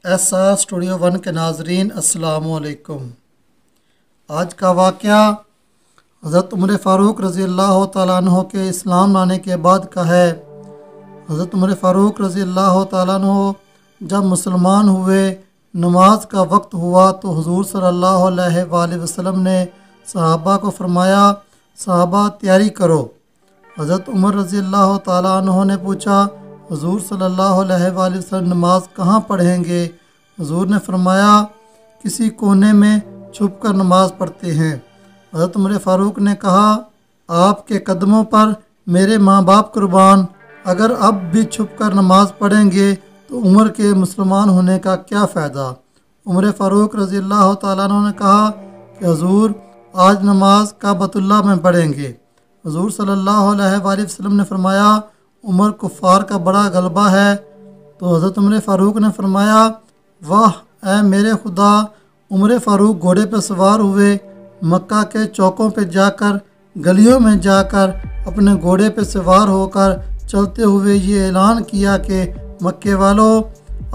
SR studio 1 के नाजरीन अस्सलाम वालेकुम। आज का वाक़या हज़रत उमर फ़ारूक रज़ी अल्लाह तआला अन्हु के इस्लाम लाने के बाद का है। हज़रत उमर फ़ारूक रज़ी अल्लाह तआला अन्हु जब मुसलमान हुए, नमाज का वक्त हुआ तो हुज़ूर सल्लल्लाहु अलैहि वसल्लम ने सहाबा को फरमाया, सहाबा तैयारी करो। हज़रत उमर रज़ी अल्लाह तआला अन्हु ने पूछा, हुज़ूर सल्लल्लाहु अलैहि वसल्लम नमाज कहाँ पढ़ेंगे? हुज़ूर ने फरमाया, किसी कोने में छुप कर नमाज पढ़ते हैं। हज़रत उमर फ़ारूक ने कहा, आपके कदमों पर मेरे माँ बाप कुर्बान, अगर अब भी छुप कर नमाज पढ़ेंगे तो उमर के मुसलमान होने का क्या फ़ायदा। उमर फ़ारूक रज़ी अल्लाह तआला अन्हु ने कहा कि हुज़ूर आज नमाज काबतुल्लाह में पढ़ेंगे। हुज़ूर सल्लल्लाहु अलैहि वसल्लम ने फरमाया, उमर कुफ़ार का बड़ा गलबा है। तो हज़रत उमर फ़ारूक ने फरमाया, वाह ऐ मेरे खुदा। उमर फ़ारूक घोड़े पर सवार हुए, मक्का के चौकों पर जाकर, गलियों में जाकर अपने घोड़े पर सवार होकर चलते हुए ये ऐलान किया कि मक्के वालों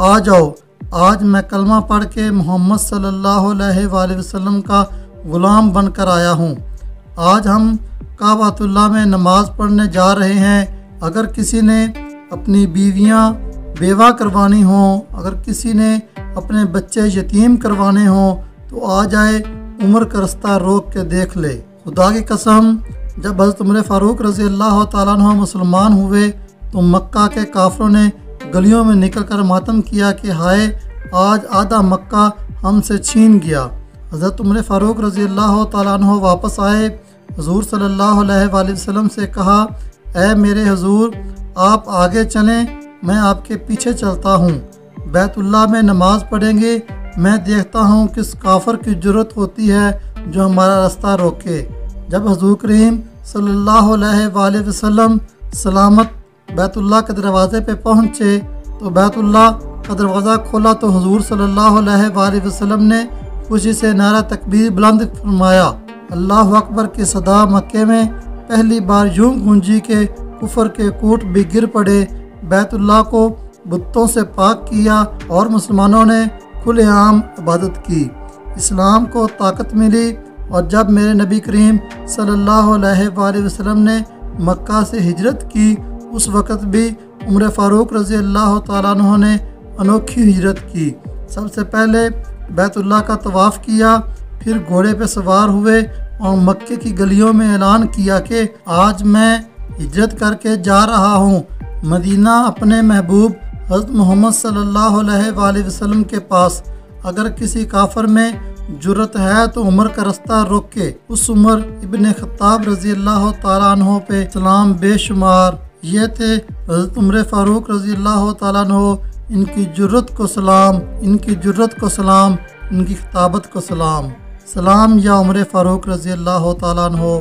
आ जाओ, आज मैं कलमा पढ़ के मोहम्मद सल्लल्लाहु अलैहि वसल्लम का ग़ुलाम बनकर आया हूँ। आज हम काबतुल्लाह में नमाज पढ़ने जा रहे हैं। अगर किसी ने अपनी बीवियां बेवा करवानी हो, अगर किसी ने अपने बच्चे यतीम करवाने हो तो आ जाए, उमर का रास्ता रोक के देख ले। खुदा की कसम, जब हज़रत उमर फ़ारूक रज़ी अल्लाह तआला अन्हु मुसलमान हुए तो मक्का के काफिरों ने गलियों में निकल कर मातम किया कि हाय, आज आधा मक्का हमसे छीन गया। हज़रत उमर फ़ारूक रज़ी अल्लाह तआला अन्हु वापस आए, हुज़ूर सल्लल्लाहु अलैहि वसल्लम से कहा, ऐ मेरे हुज़ूर, आप आगे चलें, मैं आपके पीछे चलता हूँ। बैतुल्लाह में नमाज पढ़ेंगे, मैं देखता हूँ किस काफर की ज़रूरत होती है जो हमारा रास्ता रोके। जब हुज़ूर करीम सल्लल्लाहु अलैहि वसल्लम सलामत बैतुल्लाह के दरवाज़े पे पहुँचे तो बैतुल्लाह का दरवाज़ा खोला तो हुज़ूर सल्लल्लाहु अलैहि वसल्लम ने खुशी से नारा तकबीर बुलंद फरमाया। अल्लाह अकबर की सदा मक्के में पहली बार यूं गूंजी के कुफर के कूट भी गिर पड़े। बैतुल्लाह को बुतों से पाक किया और मुसलमानों ने खुलेआम इबादत की। इस्लाम को ताकत मिली और जब मेरे नबी करीम सल्लल्लाहु अलैहि वसल्लम ने मक्का से हिजरत की, उस वक़्त भी उमर फ़ारूक रज़ी अल्लाह तआला अन्हु ने अनोखी हिजरत की। सबसे पहले बैतुल्लाह का तवाफ़ किया, फिर घोड़े पर सवार हुए और मक्के की गलियों में ऐलान किया कि आज मैं हिजरत करके जा रहा हूँ मदीना, अपने महबूब हज़रत मोहम्मद सल्लल्लाहु अलैहि वसल्लम के पास। अगर किसी काफर में जुर्रत है तो उमर का रास्ता रोके। उस उमर इब्ने ख़त्ताब रज़ी अल्लाह तआला अन्हु पे सलाम बेशुमार। ये थे हज़रत उमर फ़ारूक रज़ी अल्लाह तआला अन्हु, इनकी जुर्रत को सलाम, इनकी जुर्रत को सलाम, इनकी खिताबत को सलाम। सलाम या उमर फ़ारूक रज़ी अल्लाह तआला अन्हु।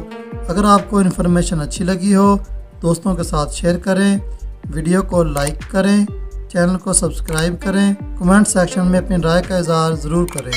अगर आपको इन्फॉर्मेशन अच्छी लगी हो, दोस्तों के साथ शेयर करें, वीडियो को लाइक करें, चैनल को सब्सक्राइब करें, कमेंट सेक्शन में अपनी राय का इज़हार ज़रूर करें।